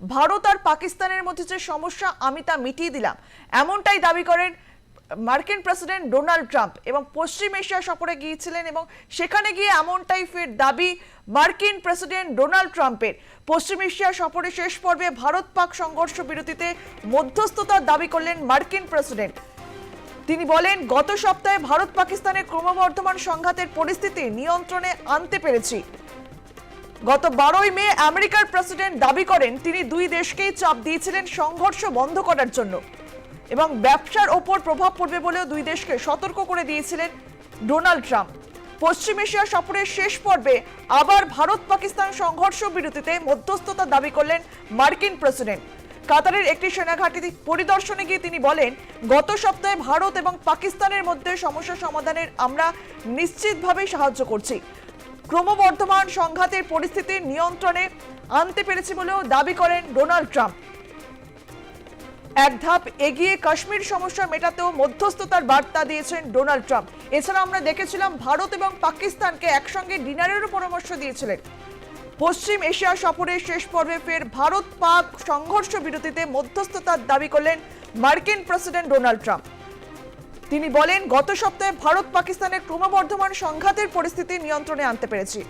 ভারত আর পাকিস্তানের মধ্যে যে সমস্যা আমি তা মিটিয়ে দিলাম, এমনটাই দাবি করেন মার্কিন প্রেসিডেন্ট ডোনাল্ড ট্রাম্প। এবং পশ্চিম এশিয়া সফরে গিয়েছিলেন এবং সেখানে গিয়ে এমনটাই ফের দাবি মার্কিন প্রেসিডেন্ট ডোনাল্ড ট্রাম্পের। পশ্চিম এশিয়া সফরে শেষ পর্বে ভারত পাক সংঘর্ষ বিরতিতে মধ্যস্থতার দাবি করলেন মার্কিন প্রেসিডেন্ট। তিনি বলেন, গত সপ্তাহে ভারত পাকিস্তানের ক্রমবর্ধমান সংঘাতের পরিস্থিতি নিয়ন্ত্রণে আনতে পেরেছি। গত 12ই মে আমেরিকার প্রেসিডেন্ট দাবি করেন তিনি দুই দেশকেই চাপ দিয়েছিলেন সংঘর্ষ বন্ধ করার জন্য এবং ব্যবসার ওপর প্রভাব পড়বে বলেও দুই দেশকে সতর্ক করে দিয়েছিলেন ডোনাল্ড ট্রাম্প। পশ্চিম এশিয়া সফরের শেষ পর্বে আবার ভারত পাকিস্তান সংঘর্ষ বিরতিতে মধ্যস্থতা দাবি করলেন মার্কিন প্রেসিডেন্ট। কাতারের একটি সেনাঘাঁটি পরিদর্শনে গিয়ে তিনি বলেন, গত সপ্তাহে ভারত এবং পাকিস্তানের মধ্যে সমস্যা সমাধানের আমরা নিশ্চিতভাবেই সাহায্য করছি। ক্রমবর্ধমান সংঘাতের পরিস্থিতি নিয়ন্ত্রণে আনতে পেরেছি বলেও দাবি করেন ডোনাল্ড ট্রাম্প। এক ধাপ এগিয়ে কাশ্মীর সমস্যা মেটাতেও মধ্যস্থতার বার্তা দিয়েছেন ডোনাল্ড ট্রাম্প। এছাড়া আমরা দেখেছিলাম ভারত এবং পাকিস্তানকে একসঙ্গে ডিনারেরও পরামর্শ দিয়েছিলেন। পশ্চিম এশিয়া সফরের শেষ পর্বে ফের ভারত পাক সংঘর্ষ বিরতিতে মধ্যস্থতার দাবি করলেন মার্কিন প্রেসিডেন্ট ডোনাল্ড ট্রাম্প। তিনি বলেন, গত সপ্তাহে ভারত পাকিস্তানের ক্রমবর্ধমান সংঘাতের পরিস্থিতি নিয়ন্ত্রণে আনতে পেরেছি।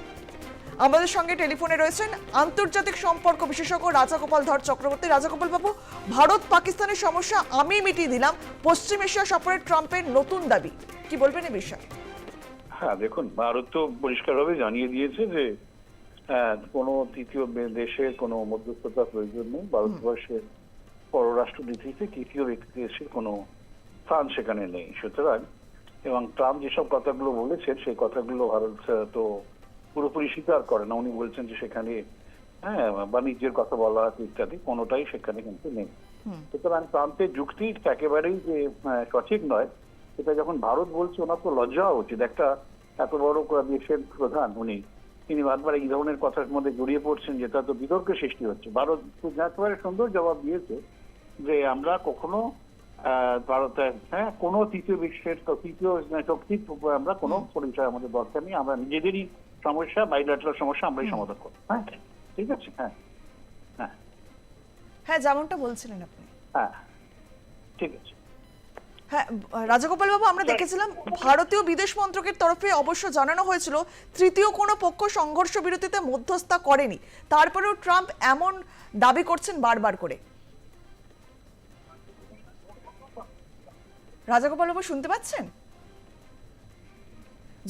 আমাদের সঙ্গে টেলিফোনে রয়েছেন আন্তর্জাতিক সম্পর্ক বিশেষজ্ঞ রাজাগোপাল ধর চক্রবর্তী। রাজাগোপাল বাবু, ভারত পাকিস্তানের সমস্যা আমি মিটিয়ে দিলাম, পশ্চিম এশিয়া সফরে ট্রাম্পের নতুন দাবি, কি বলবেন এই বিষয়ে? হ্যাঁ, দেখুন, ভারত তো পরিষ্কারভাবে জানিয়ে দিয়েছে যে কোনো তৃতীয় দেশের কোনো মধ্যস্থতার প্রয়োজন নেই। ভারতবর্ষের পররাষ্ট্রনীতিতে তৃতীয় ব্যক্তি দেশের কোনো স্থান সেখানে নেই। সুতরাং এবং ট্রাম্প যেসব কথাগুলো বলেছেন সেই কথাগুলো ভারত তো পুরোপুরি স্বীকার করে না। উনি বলছেন যে সেখানে বাণিজ্যের কথা বলা আছে ইত্যাদি, কোনোটাই সেখানে কিন্তু নেই। সুতরাং ট্রাম্পের যুক্তি একেবারেই যে সঠিক নয়, সেটা যখন ভারত বলছে ওনার তো লজ্জা হওয়া উচিত। একটা এত বড় দেশের প্রধান তিনি বারবার এই ধরনের কথার মধ্যে জড়িয়ে পড়ছেন, যেটা তো বিতর্কের সৃষ্টি হচ্ছে। ভারত একেবারে সুন্দর জবাব দিয়েছে যে আমরা কখনো ভারতের কোনো তৃতীয় বিশ্বের তৃতীয় শক্তির আমরা কোনো পরিচয় আমাদের দরকার নেই। আমরা নিজেদেরই সমস্যা, বাইলেটারাল সমস্যা আমরাই সমাধান করব। হ্যাঁ, ঠিক আছে। হ্যাঁ হ্যাঁ হ্যাঁ, যেমনটা বলছিলেন আপনি। হ্যাঁ, ঠিক আছে। হ্যাঁ রাজাগোপাল বাবু, আমরা দেখেছিলাম ভারতীয় বিদেশ মন্ত্রকের তরফে অবশ্য জানানো হয়েছিল তৃতীয় কোনো পক্ষ সংঘর্ষ বিরতিতে মধ্যস্থতা করেনি, তারপরেও ট্রাম্প এমন দাবি করছেন বারবার করে। রাজাগোপাল বাবু শুনতে পাচ্ছেন?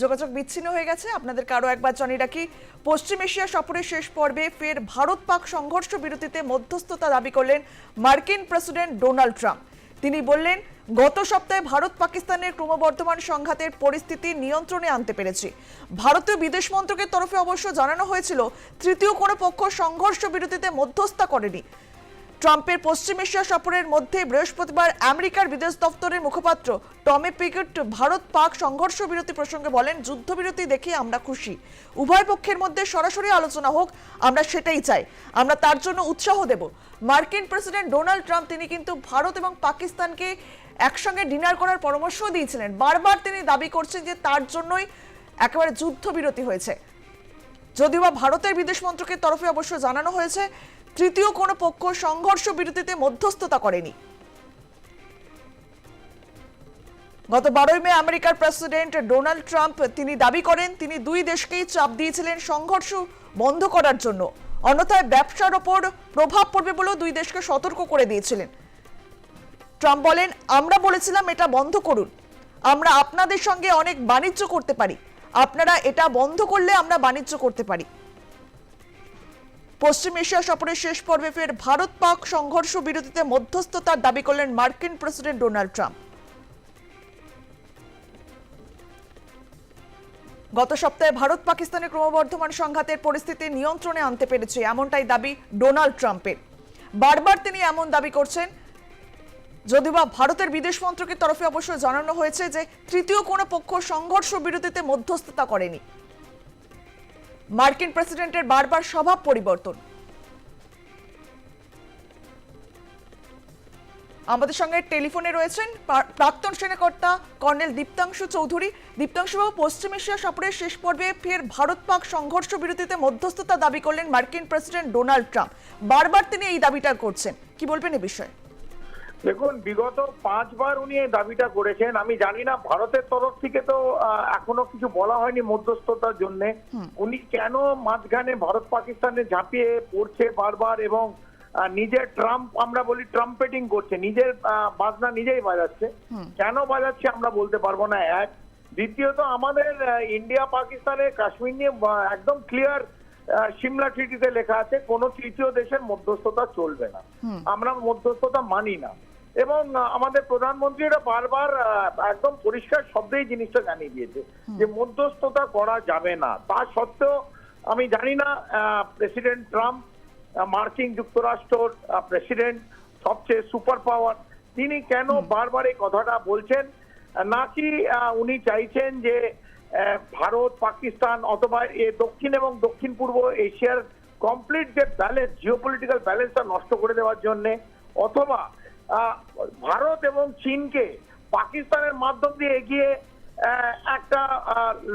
যোগাযোগ বিচ্ছিন্ন হয়ে গেছে। আপনাদের কারো একবার জানিয়ে রাখি, পশ্চিম এশিয়া সফরের শেষ পর্বে ফের ভারত পাক সংঘর্ষ বিরতিতে মধ্যস্থতা দাবি করলেন মার্কিন প্রেসিডেন্ট ডোনাল্ড ট্রাম্প। তিনি বললেন, গত সপ্তাহে ভারত পাকিস্তানের ক্রমবর্ধমান সংঘাতের পরিস্থিতি নিয়ন্ত্রণে আনতে পেরেছি। ভারতীয় বিদেশ মন্ত্রকের তরফে অবশ্য জানানো হয়েছিল তৃতীয় কোনো পক্ষ সংঘর্ষ বিরতিতে মধ্যস্থতা করেনি। ট্রাম্পের পশ্চিম এশিয়া সফরের মধ্যে বৃহস্পতিবার আমেরিকার বিদেশ দপ্তরের মুখপাত্র টমি পিকেট ভারত পাক সংঘর্ষ বিরতি প্রসঙ্গে বলেন, যুদ্ধবিরতি দেখে আমরা খুশি। উভয় পক্ষের মধ্যে সরাসরি আলোচনা হোক, আমরা সেটাই চাই, আমরা তার জন্য উৎসাহ দেব। মার্কিন প্রেসিডেন্ট ডোনাল্ড ট্রাম্প তিনি কিন্তু ভারত এবং পাকিস্তানকে একসঙ্গে ডিনার করার পরামর্শ দিয়েছিলেন। বারবার তিনি দাবি করছেন যে তার জন্যই একেবারে যুদ্ধবিরতি হয়েছে। যদিও বা ভারতের বিদেশ মন্ত্রকের তরফে অবশ্য জানানো হয়েছে তৃতীয় কোনো পক্ষ সংঘর্ষ বিরতিতে মধ্যস্থতা করেনি। গত 12ই মে আমেরিকার প্রেসিডেন্ট ডোনাল্ড ট্রাম্প তিনি দাবি করেন তিনি দুই দেশকেই চাপ দিয়েছিলেন সংঘর্ষ বন্ধ করার জন্য, অন্যথায় ব্যবসার ওপর প্রভাব পড়বে বলেও দুই দেশকে সতর্ক করে দিয়েছিলেন। ট্রাম্প বলেন, আমরা বলেছিলাম এটা বন্ধ করুন, আমরা আপনাদের সঙ্গে অনেক বাণিজ্য করতে পারি, আপনারা এটা বন্ধ করলে আমরা বাণিজ্য করতে পারি। পশ্চিম এশিয়া সফরের শেষ পর্বে ফের ভারত পাক সংঘর্ষ বিরতিতে মধ্যস্থতার দাবি করলেন মার্কিন প্রেসিডেন্ট ডোনাল্ড ট্রাম্প। গত সপ্তাহে ভারত পাকিস্তানের ক্রমবর্ধমান সংঘাতের পরিস্থিতি নিয়ন্ত্রণে আনতে পেরেছে, এমনটাই দাবি ডোনাল্ড ট্রাম্পের। বারবার তিনি এমন দাবি করছেন, যদিও বা ভারতের বিদেশ মন্ত্রকের তরফে অবশ্য জানানো হয়েছে যে তৃতীয় কোনো পক্ষ সংঘর্ষ বিরতিতে মধ্যস্থতা করেনি। মার্কিন প্রেসিডেন্টের বারবার স্বভাব পরিবর্তন। আমাদের সঙ্গে টেলিফোনে রয়েছেন প্রাক্তন সেনাকর্তা কর্নেল দীপ্তাংশু চৌধুরী। দীপ্তাংশুবাবু, পশ্চিম এশিয়া সফরের শেষ পর্বে ফের ভারত পাক সংঘর্ষ বিরতিতে মধ্যস্থতা দাবি করলেন মার্কিন প্রেসিডেন্ট ডোনাল্ড ট্রাম্প। বারবার তিনি এই দাবিটা করছেন, কি বলবেন এ বিষয়ে? দেখুন, বিগত 5 বার উনি এই দাবিটা করেছেন। আমি জানি না ভারতের তরফ থেকে তো এখনো কিছু বলা হয়নি মধ্যস্থতার জন্য। উনি কেন মাঝখানে ভারত পাকিস্তানে ঝাঁপিয়ে পড়ছে বারবার এবং নিজের আমরা বলি ট্রাম্পেটিং করছে, নিজের বাজনা নিজেই বাজাচ্ছে। কেন বাজাচ্ছে আমরা বলতে পারবো না। এক, দ্বিতীয়ত আমাদের ইন্ডিয়া পাকিস্তানের কাশ্মীর নিয়ে একদম ক্লিয়ার সিমলা ট্রিটিতে লেখা আছে কোন তৃতীয় দেশের মধ্যস্থতা চলবে না, আমরা মধ্যস্থতা মানি না। এবং আমাদের প্রধানমন্ত্রী এটা বারবার একদম পরিষ্কার শব্দেই জিনিসটা জানিয়ে দিয়েছে যে মধ্যস্থতা করা যাবে না। তা সত্ত্বেও আমি জানি না প্রেসিডেন্ট ট্রাম্প, মার্কিন যুক্তরাষ্ট্র প্রেসিডেন্ট, সবচেয়ে সুপার পাওয়ার, তিনি কেন বারবার এই কথাটা বলছেন? নাকি উনি চাইছেন যে ভারত পাকিস্তান অথবা দক্ষিণ এবং দক্ষিণ পূর্ব এশিয়ার কমপ্লিট যে ব্যালেন্স, জিওপলিটিক্যাল ব্যালেন্সটা নষ্ট করে দেওয়ার জন্য, অথবা ভারত এবং চীনকে পাকিস্তানের মাধ্যম দিয়ে এগিয়ে একটা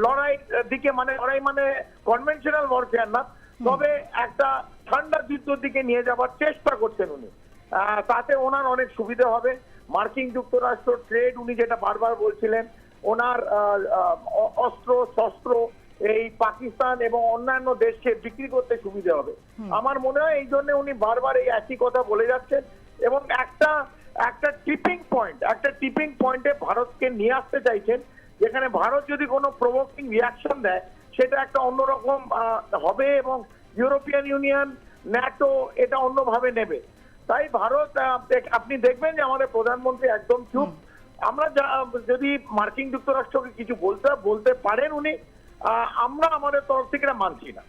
লড়াই দিকে, লড়াই মানে কনভেনশনাল ওয়ারফেয়ার না, তবে একটা ঠান্ডা যুদ্ধের দিকে নিয়ে যাবার চেষ্টা করছেন উনি। তাতে ওনার অনেক সুবিধা হবে। মার্কিন যুক্তরাষ্ট্র ট্রেড, উনি যেটা বারবার বলছিলেন, ওনার অস্ত্র শস্ত্র এই পাকিস্তান এবং অন্যান্য দেশকে বিক্রি করতে সুবিধা হবে। আমার মনে হয় এই জন্য উনি বারবার এই একই কথা বলে যাচ্ছেন এবং একটা টিপিং পয়েন্টে ভারতকে নিয়ে আসতে চাইছেন, যেখানে ভারত যদি কোনো প্রভোকিং রিয়াকশন দেয় সেটা একটা অন্যরকম হবে এবং ইউরোপিয়ান ইউনিয়ন, ন্যাটো এটা অন্যভাবে নেবে। তাই ভারত, আপনি দেখবেন যে আমাদের প্রধানমন্ত্রী একদম চুপ। আমরা যদি মার্কিন যুক্তরাষ্ট্রকে কিছু বলতে পারেন উনি, আমরা আমাদের তরফ থেকে মানছি না।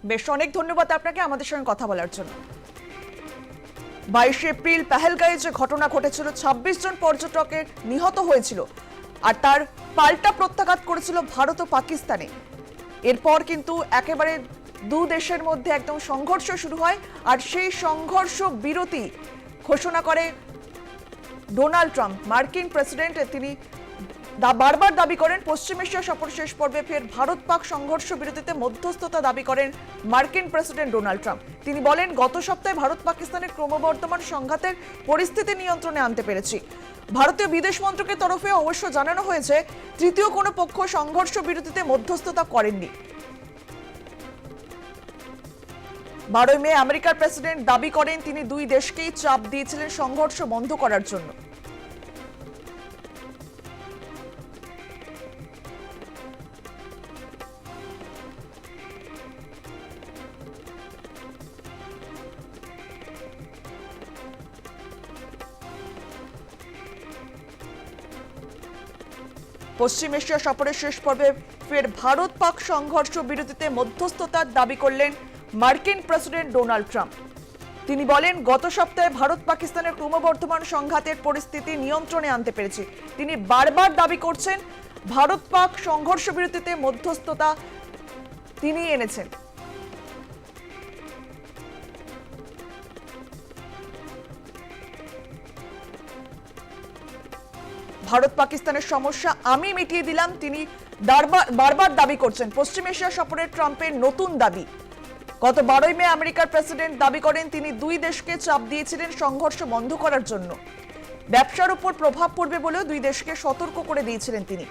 বেশ, অনেক ধন্যবাদ আপনাকে আমাদের সঙ্গে কথা বলার জন্য। 22 এপ্রিল পেহেলগাঁয়ে যে ঘটনা ঘটেছিল, 26 জন পর্যটকের নিহত হয়েছিল আর তার পাল্টা প্রত্যাঘাত করেছিল ভারত ও পাকিস্তানে। এরপর কিন্তু একেবারে দু দেশের মধ্যে একদম সংঘর্ষ শুরু হয় আর সেই সংঘর্ষ বিরতি ঘোষণা করে ডোনাল্ড ট্রাম্প, মার্কিন প্রেসিডেন্ট। তিনি বারবার দাবি করেন পশ্চিম এশিয়া সফর শেষ পর্বে ফের ভারত পাক সংঘর্ষ বিরতিতে মধ্যস্থতা দাবি করেন মার্কিন প্রেসিডেন্ট ডোনাল্ড ট্রাম্প। তিনি বলেন, গত সপ্তাহে ভারত পাকিস্তানের ক্রমবর্ধমান সংঘাতের পরিস্থিতি নিয়ন্ত্রণে আনতে পেরেছি। ভারতীয় বিদেশ মন্ত্রকের তরফে অবশ্য জানানো হয়েছে তৃতীয় কোনো পক্ষ সংঘর্ষ বিরতিতে মধ্যস্থতা করেননি। 12 মে আমেরিকার প্রেসিডেন্ট দাবি করেন তিনি দুই দেশকেই চাপ দিয়েছিলেন সংঘর্ষ বন্ধ করার জন্য। পশ্চিম এশিয়া সফরের শেষ পর্বে ফের ভারত পাক সংঘর্ষ বিরতিতে মধ্যস্থতার দাবি করলেন মার্কিন প্রেসিডেন্ট ডোনাল্ড ট্রাম্প। তিনি বলেন, গত সপ্তাহে ভারত পাকিস্তানের ক্রমবর্ধমান সংঘাতের পরিস্থিতি নিয়ন্ত্রণে আনতে পেরেছি। তিনি বারবার দাবি করছেন ভারত পাক সংঘর্ষ বিরতিতে মধ্যস্থতা তিনি এনেছেন। ভারত পাকিস্তানের সমস্যা আমি মিটিয়ে দিলাম, তিনি বারবার দাবি করছেন। পশ্চিম এশিয়া সফরের ট্রাম্পের নতুন দাবি। গত 12 মে আমেরিকার প্রেসিডেন্ট দাবি করেন তিনি দুই দেশকে চাপ দিয়েছিলেন সংঘর্ষ বন্ধ করার জন্য। ব্যবসার উপর প্রভাব পড়বে বলেও দুই দেশকে সতর্ক করে দিয়েছিলেন তিনি।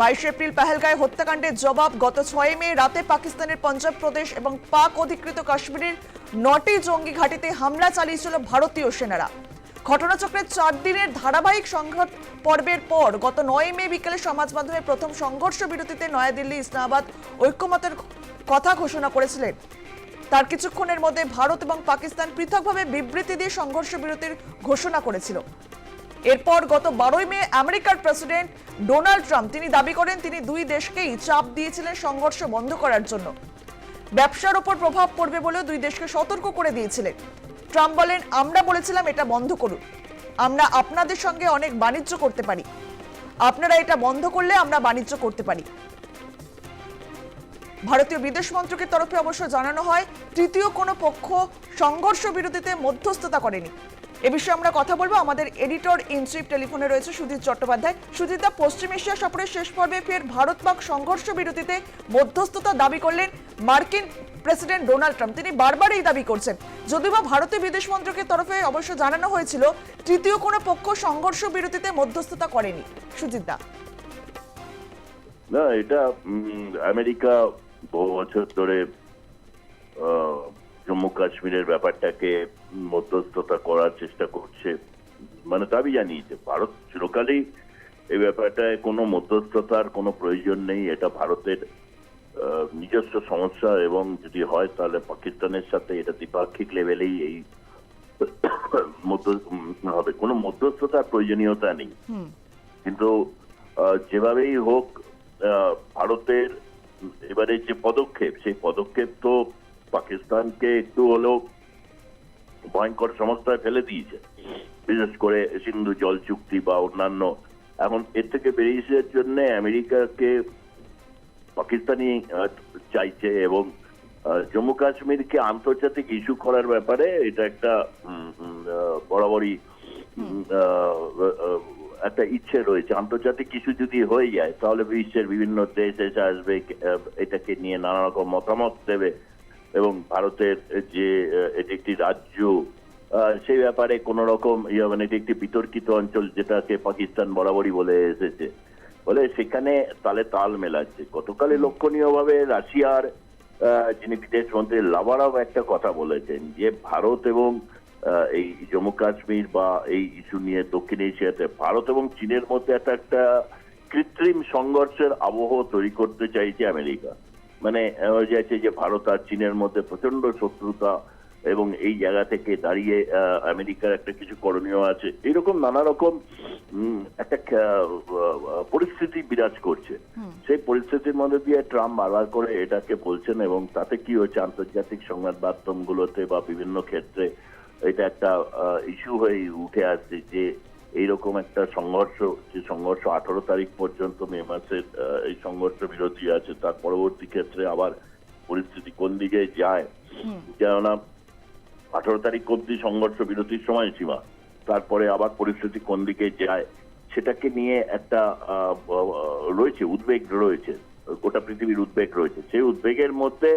22 এপ্রিল পেহেলগাঁয়ে হত্যাকাণ্ডের জবাব। গত 6 মে রাতে পাকিস্তানের পাঞ্জাব প্রদেশ এবং পাক অধিকৃত কাশ্মীরের 9টি জঙ্গি ঘাঁটিতে হামলা চালিয়েছিল ভারতীয় সেনারা। ঘটনাচক্রের 4 দিনের ধারাবাহিক সংঘাত পর্বের পর গত 9 মে বিকেলে সমাজ মাধ্যমে প্রথম সংঘর্ষ বিরতিতে নয়াদিল্লি ইসলামাবাদ ঐক্যমতের কথা ঘোষণা করেছিলেন। তার কিছুক্ষণের মধ্যে ভারত এবং পাকিস্তান পৃথকভাবে বিবৃতি দিয়ে সংঘর্ষ বিরতির ঘোষণা করেছিল। এরপর গত 12 মে আমেরিকার প্রেসিডেন্ট ডোনাল্ড ট্রাম্প তিনি দাবি করেন তিনি দুই দেশকেই চাপ দিয়েছিলেন সংঘর্ষ বন্ধ করার জন্য। ব্যবসার উপর প্রভাব পড়বে বলেও দুই দেশকে সতর্ক করে দিয়েছিলেন। ট্রাম্প বলেন, আমরা বলেছিলাম এটা বন্ধ করুন, আমরা আপনাদের সঙ্গে অনেক বাণিজ্য করতে পারি, আপনারা এটা বন্ধ করলে আমরা বাণিজ্য করতে পারি। ভারতীয় বিদেশ মন্ত্রকের তরফে অবশ্য জানানো হয় তৃতীয় কোনো পক্ষ সংঘর্ষ বিরতিতে মধ্যস্থতা করেনি। এ বিষয়ে আমরা কথা বলবো, আমাদের এডিটর ইন চিফ টেলিফোনে রয়েছে সুজিত চট্টোপাধ্যায়। সুজিতদা, পশ্চিম এশিয়া সফরের শেষ পর্বে ফের ভারত পাক সংঘর্ষ বিরতিতে মধ্যস্থতা দাবি করলেন মার্কিন প্রেসিডেন্ট ডোনাল্ড ট্রাম্প। তিনি বারবার এই দাবি করছেন, যদিও বা ভারতীয় বিদেশ মন্ত্রকের তরফে অবশ্য জানানো হয়েছিল তৃতীয় কোনো পক্ষ সংঘর্ষ বিরতিতে মধ্যস্থতা করেনি। সুজিতদা, না, এটা আমেরিকা বহু বছর ধরে জম্মু কাশ্মীরের ব্যাপারটাকে মধ্যস্থতা করার চেষ্টা করছে, মানে দাবি জানিয়েছে। ভারত চিরকালই এই ব্যাপারটায় কোনো মধ্যস্থতার কোনো প্রয়োজন নেই, এটা ভারতের নিজস্ব সমস্যা, এবং যদি হয় তাহলে পাকিস্তানের সাথে এটা দ্বিপাক্ষিক লেভেলেই এই হবে, কোনো মধ্যস্থতার প্রয়োজনীয়তা নেই। কিন্তু যেভাবেই হোক ভারতের এবারে যে পদক্ষেপ, সেই পদক্ষেপ তো পাকিস্তানকে একটু হলেও ভয়ঙ্কর সমস্যায় ফেলে দিয়েছে, বিশেষ করে সিন্ধু জল চুক্তি বা অন্যান্য। এখন এর থেকে বেরিয়ে আসার জন্য আমেরিকাকে পাকিস্তানি চাইছে, এবং জম্মু কাশ্মীরকে আন্তর্জাতিক ইস্যু করার ব্যাপারে এটা একটা বরাবরই একটা ইচ্ছে রয়েছে। আন্তর্জাতিক ইস্যু যদি হয়ে যায় তাহলে বিশ্বের বিভিন্ন দেশ এসে আসবে, এটাকে নিয়ে নানা রকম মতামত দেবে, এবং ভারতের যে এটি একটি রাজ্য, সেই ব্যাপারে কোন রকম মানে এটি একটি বিতর্কিত অঞ্চল, যেটাকে পাকিস্তান বরাবরই বলে এসেছে, বলে সেখানে তালে তাল মেলাচ্ছে। গতকালে লক্ষণীয়ভাবে রাশিয়ার যিনি বিদেশ মন্ত্রী লাভারভ একটা কথা বলেছেন যে ভারত এবং এই জম্মু কাশ্মীর বা এই ইস্যু নিয়ে দক্ষিণ এশিয়াতে ভারত এবং চীনের মধ্যে একটা কৃত্রিম সংঘর্ষের আবহ তৈরি করতে চাইছে আমেরিকা। মানে যাচ্ছে যে ভারত আর চীনের মধ্যে প্রচন্ড শত্রুতা, এবং এই জায়গা থেকে দাঁড়িয়ে আমেরিকার একটা কিছু করণীয় আছে, এরকম নানা রকম একটা পরিস্থিতি বিরাজ করছে। সেই পরিস্থিতির মধ্যে দিয়ে ট্রাম্প বারবার করে এটাকে বলছেন, এবং তাতে কি হচ্ছে, আন্তর্জাতিক সংবাদ মাধ্যমগুলোতে বা বিভিন্ন ক্ষেত্রে এটা একটা ইস্যু হয়ে উঠে আসছে যে এইরকম একটা সংঘর্ষ, যে সংঘর্ষ 18 তারিখ পর্যন্ত, মে মাসের এই সংঘর্ষ বিরতি আছে, তার পরবর্তী ক্ষেত্রে আবার পরিস্থিতি কোন দিকে যায়, কেননা 18 তারিখ অব্দি সংঘর্ষ বিরতির সময়সীমা, তারপরে আবার পরিস্থিতি কোন দিকে যায় সেটাকে নিয়ে একটা রয়েছে, উদ্বেগ রয়েছে, গোটা পৃথিবীর উদ্বেগ রয়েছে। সেই উদ্বেগের মধ্যে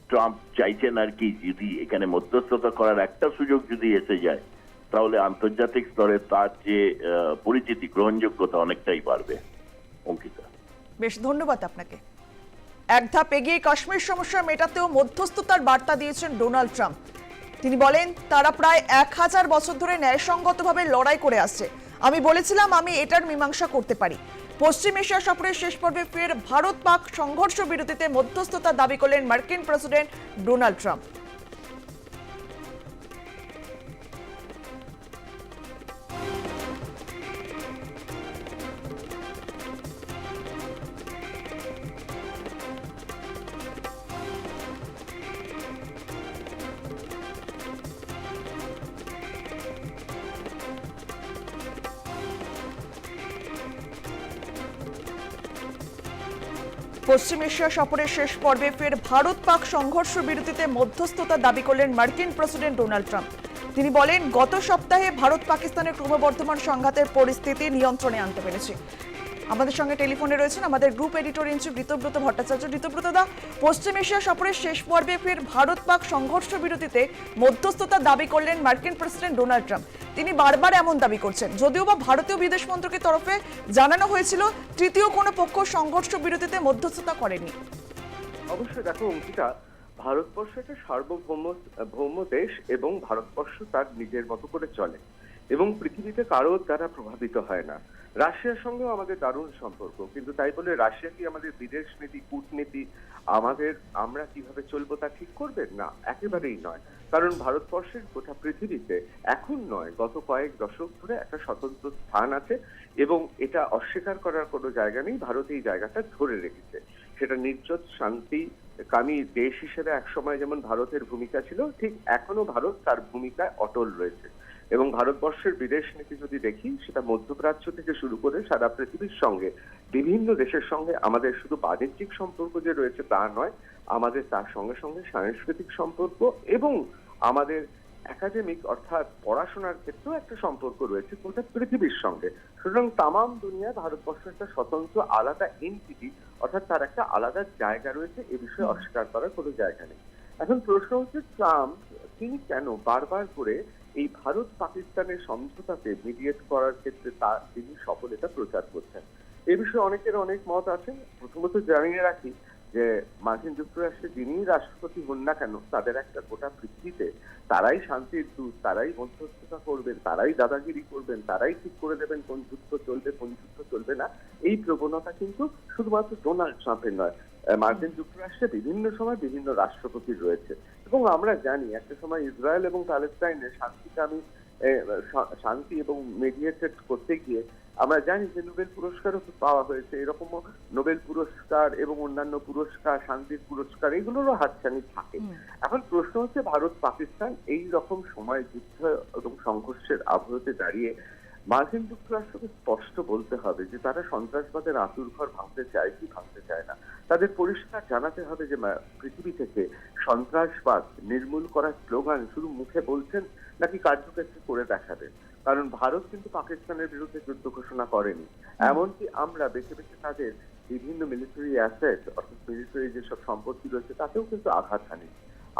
ট্রাম্প চাইছেন আর কি, যদি এখানে মধ্যস্থতা করার একটা সুযোগ যদি এসে যায় তাহলে আন্তর্জাতিক স্তরে তার যে পরিচিতি, গ্রহণযোগ্যতা অনেকটাই বাড়বে। অঙ্কিতা, বেশ ধন্যবাদ আপনাকে। এক ধাপ এগিয়ে কাশ্মীর সমস্যা মেটাতেও মধ্যস্থতার বার্তা দিয়েছেন ডোনাল্ড ট্রাম্প। তিনি বলেন, তারা প্রায় 1000 বছর ধরে ন্যায়সঙ্গতভাবে লড়াই করে আসছে। আমি বলেছিলাম আমি এটার মীমাংসা করতে পারি। পশ্চিম এশিয়া সফরের শেষ পর্বে ফের ভারত পাক সংঘর্ষ বিরতিতে মধ্যস্থতা দাবি করলেন মার্কিন প্রেসিডেন্ট ডোনাল্ড ট্রাম্প। পশ্চিম এশিয়া সফরের শেষ পর্বে ফের ভারত পাক সংঘর্ষ বিরতিতে মধ্যস্থতা দাবি করলেন মার্কিন প্রেসিডেন্ট ডোনাল্ড ট্রাম্প। তিনি বলেন, গত সপ্তাহে ভারত পাকিস্তানের ক্রমবর্ধমান সংঘাতের পরিস্থিতি নিয়ন্ত্রণে আনতে পেরেছে। আমাদের সঙ্গে টেলিফোনে রয়েছেন আমাদের group editor in chief Ritabrata Bhattacharya. Ritabrata the, Paschim Asia সফরের শেষ পর্বে ফের ভারত পাক সংঘর্ষ বিরতিতে মধ্যস্থতা দাবি করলেন মার্কিন প্রেসিডেন্ট ডোনাল্ড ট্রাম্প। তিনি বারবার এমন দাবি করছেন, যদিও বা ভারতীয় বিদেশ মন্ত্রকের তরফে জানানো হয়েছিল তৃতীয় কোনো পক্ষ সংঘর্ষ বিরতিতে মধ্যস্থতা করেনি। অবশ্যই দেখো অঙ্কিতা, ভারতবর্ষ একটা ভৌম দেশ, এবং ভারতবর্ষ তার নিজের মতো করে চলে, এবং পৃথিবীতে কারো দ্বারা প্রভাবিত হয় না। রাশিয়ার সঙ্গেও আমাদের দারুণ সম্পর্ক, কিন্তু তাই বলে রাশিয়া কি আমাদের বিদেশ নীতি, কূটনীতি, আমরা কিভাবে চলবো তা ঠিক করবে? না, একেবারেই নয়। কারণ ভারতবর্ষের গোটা পৃথিবীতে এখন নয়, গত কয়েক দশক ধরে একটা স্বতন্ত্র স্থান আছে, এবং এটা অস্বীকার করার কোনো জায়গা নেই। ভারত এই জায়গাটা ধরে রেখেছে। সেটা নির্জত শান্তি কামী দেশ হিসেবে একসময় যেমন ভারতের ভূমিকা ছিল, ঠিক এখনো ভারত তার ভূমিকায় অটল রয়েছে। এবং ভারতবর্ষের বিদেশ নীতি যদি দেখি, সেটা মধ্যপ্রাচ্য থেকে শুরু করে সারা পৃথিবীর সঙ্গে, বিভিন্ন দেশের সঙ্গে আমাদের শুধু বাণিজ্যিক সম্পর্ক যে রয়েছে তা নয়, আমাদের তার সঙ্গে সঙ্গে সাংস্কৃতিক সম্পর্ক এবং আমাদের একাডেমিক অর্থাৎ পড়াশোনার ক্ষেত্রেও একটা সম্পর্ক রয়েছে গোটা পৃথিবীর সঙ্গে। সুতরাং তামাম দুনিয়ায় ভারতবর্ষ একটা স্বতন্ত্র আলাদা এনটিটি, অর্থাৎ তার একটা আলাদা জায়গা রয়েছে, এ বিষয়ে অস্বীকার করার কোনো জায়গা নেই। এখন প্রশ্ন হচ্ছে, ট্রাম্প তিনি কেন বারবার করে এই ভারত পাকিস্তানের সমঝোতাতে মিডিয়েট করার ক্ষেত্রে তিনি সফলতা প্রচার করছেন? এ বিষয়ে অনেকের অনেক মত আছে। প্রথমত জানিয়ে রাখি যে মার্কিন যুক্তরাষ্ট্রে যিনি রাষ্ট্রপতি হন না কেন, তাদের একটা গোটা পৃথিবীতে তারাই শান্তির দূত, তারাই মধ্যস্থতা করবেন, তারাই দাদাগিরি করবেন, তারাই ঠিক করে দেবেন কোন যুদ্ধ চলবে কোন যুদ্ধ চলবে না। এই প্রবণতা কিন্তু শুধুমাত্র ডোনাল্ড ট্রাম্পের নয়, মার্কিন যুক্তরাষ্ট্রে বিভিন্ন সময় বিভিন্ন রাষ্ট্রপতির রয়েছে। এবং আমরা জানি একটা সময় ইসরায়েল এবং প্যালেস্টাইনের শান্তি এবং মিডিয়েটেড করতে গিয়ে আমরা জানি যে নোবেল পুরস্কারও পাওয়া হয়েছে। এরকম নোবেল পুরস্কার এবং অন্যান্য পুরস্কার, শান্তির পুরস্কার, এগুলোরও হাতছানি থাকে। এখন প্রশ্ন হচ্ছে, ভারত পাকিস্তান এই রকম সময় যুদ্ধ এবং সংঘর্ষের আবহতে দাঁড়িয়ে মার্কিন যুক্তরাষ্ট্রকে স্পষ্ট বলতে হবে যে তারা সন্ত্রাসবাদের আঁতুড়ঘর ভাঙতে চায় কি ভাঙতে চায় না। তাদের পরিষ্কার জানাতে হবে যে পৃথিবী থেকে সন্ত্রাসবাদ নির্মূল করার স্লোগান শুধু মুখে বলছেন নাকি কার্যক্ষেত্রে করে দেখাবেন। কারণ ভারত কিন্তু পাকিস্তানের বিরুদ্ধে যুদ্ধ ঘোষণা করেনি, এমনকি আমরা বেছে বেছে তাদের বিভিন্ন মিলিটারি অ্যাসেট অর্থাৎ মিলিটারি যেসব সম্পত্তি রয়েছে তাতেও কিন্তু আঘাত হানি।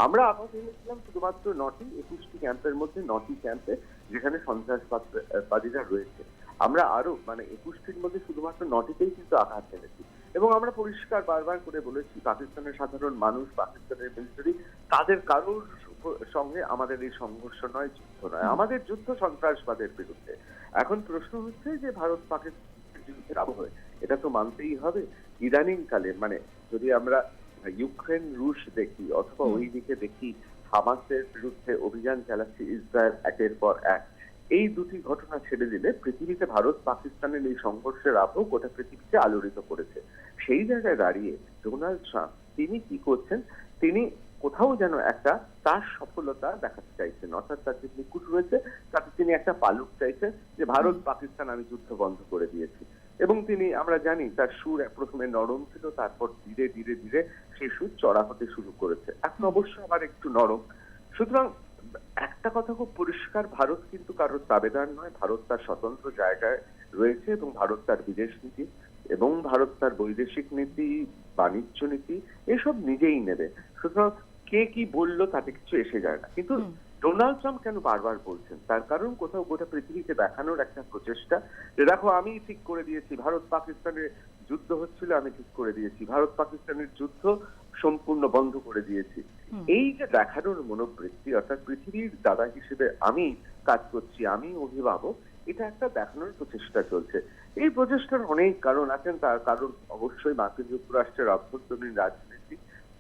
আমরা আঘাত এনেছিলাম শুধুমাত্র 21টি ক্যাম্পের মধ্যে 9টি ক্যাম্পে যেখানে সন্ত্রাসবাদীরা রয়েছে। আমরা আরো 21টির মধ্যে শুধুমাত্র 9টিতেই কিন্তু আঘাত এনেছি। এবং আমরা পরিষ্কার বারবার করে বলেছি, পাকিস্তানের সাধারণ মানুষ, পাকিস্তানের মিলিটারি, তাদের কারোর সঙ্গে আমাদের এই সংঘর্ষ নয়, যুদ্ধ নয়, আমাদের যুদ্ধ সন্ত্রাসবাদের বিরুদ্ধে। এখন প্রশ্ন হচ্ছে যে ভারত পাকিস্তানের যুদ্ধের আবহে এটা তো মানতেই হবে। ইদানিং কালে যদি আমরা ইউক্রেন রুশ দেখি অথবা ওই দিকে দেখি হামাসের বিরুদ্ধে অভিযান চালাচ্ছে ইসরায়েল একের পর এক, এই দুটি ঘটনা ছেড়ে দিলে পৃথিবীতে ভারত পাকিস্তানের এই সংঘর্ষের আবহ গোটা পৃথিবীকে আলোড়িত করেছে। সেই জায়গায় দাঁড়িয়ে ডোনাল্ড ট্রাম্প তিনি কি করছেন, তিনি কোথাও যেন একটা তার সফলতা দেখাতে চাইছেন, অর্থাৎ তার যে নিকুট রয়েছে তাতে তিনি একটা পালক চাইছেন যে ভারত পাকিস্তান আমি যুদ্ধ বন্ধ করে দিয়েছি। এবং তিনি, আমরা জানি তার সুর প্রথমে নরম ছিল, তারপর ধীরে ধীরে ধীরে সেই সুর চড়া হতে শুরু করেছে, এখন অবশ্য আবার একটু নরম। সুতরাং একটা কথা খুব পরিষ্কার, ভারত কিন্তু কারোর তাবেদার নয়, ভারত তার স্বতন্ত্র জায়গায় রয়েছে এবং ভারত তার বিদেশ নীতি এবং ভারত তার বৈদেশিক নীতি, বাণিজ্য নীতি এসব নিজেই নেবে। সুতরাং কে কি বললো তাতে কিছু এসে যায় না। কিন্তু ডোনাল্ড ট্রাম্প কেন বারবার বলছেন, তার কারণ কোথাও গোটা পৃথিবীকে দেখানোর একটা প্রচেষ্টা যে দেখো আমি ঠিক করে দিয়েছি, ভারত পাকিস্তানের যুদ্ধ হচ্ছিল আমি ঠিক করে দিয়েছি, ভারত পাকিস্তানের যুদ্ধ সম্পূর্ণ বন্ধ করে দিয়েছি। এই যে দেখানোর মনোবৃত্তি, অর্থাৎ পৃথিবীর দাদা হিসেবে আমি কাজ করছি, আমি অভিভাবক, এটা একটা দেখানোর প্রচেষ্টা চলছে। এই প্রচেষ্টার অনেক কারণ আছেন, তার কারণ অবশ্যই মার্কিন যুক্তরাষ্ট্রের অভ্যন্তরীণ রাজনীতি।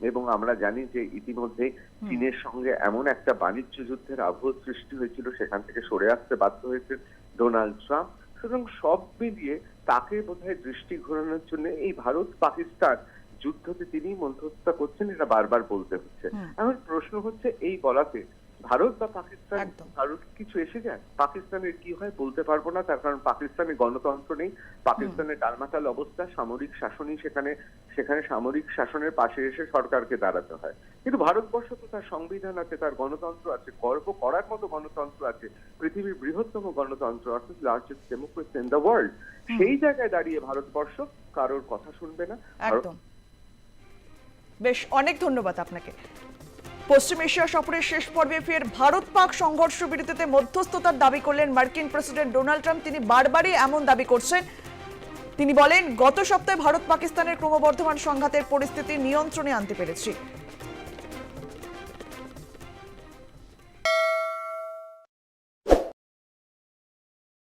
এবং আমরা জানি যে ইতিমধ্যে চীনের সঙ্গে এমন একটা বাণিজ্য যুদ্ধের আবহ সৃষ্টি হয়েছিল, সেখান থেকে সরে আসতে বাধ্য হয়েছেন ডোনাল্ড ট্রাম্প। সুতরাং সব মিলিয়ে তাকে বোধহয় দৃষ্টি ঘোরানোর জন্য এই ভারত পাকিস্তান যুদ্ধতে তিনি মধ্যস্থতা করছেন, এটা বারবার বলতে হচ্ছে। এখন প্রশ্ন হচ্ছে, এই বলাতে ভারত বা পাকিস্তান কারোর কিছু এসে যায়? পাকিস্তানের কি হয় বলতে পারবো না, তার কারণ পাকিস্তানে গণতন্ত্র নেই, পাকিস্তানের টালমাটাল অবস্থা, সামরিক শাসনই সেখানে সামরিক শাসনের পাশে এসে সরকারকে দাঁড়াতে হয়। কিন্তু ভারতবর্ষ তো তার সংবিধান আছে, তার গণতন্ত্র আছে, গর্ব করার মতো গণতন্ত্র আছে, পৃথিবীর বৃহত্তম গণতন্ত্র, অর্থাৎ largest democracy in the world. সেই জায়গায় দাঁড়িয়ে ভারতবর্ষ কারোর কথা শুনবে না। একদম। বেশ, অনেক ধন্যবাদ আপনাকে। পশ্চিম এশিয়া সফরের শেষ পর্বে ফের ভারত পাক সংঘর্ষ বিরতিতে মধ্যস্থতার দাবি করলেন মার্কিন প্রেসিডেন্ট ডোনাল্ড ট্রাম্প। তিনি বারবারই এমন দাবি করছেন। তিনি বলেন, গত সপ্তাহে ভারত পাকিস্তানের ক্রমবর্ধমান সংঘাতের পরিস্থিতি নিয়ন্ত্রণে আনতে পেরেছি।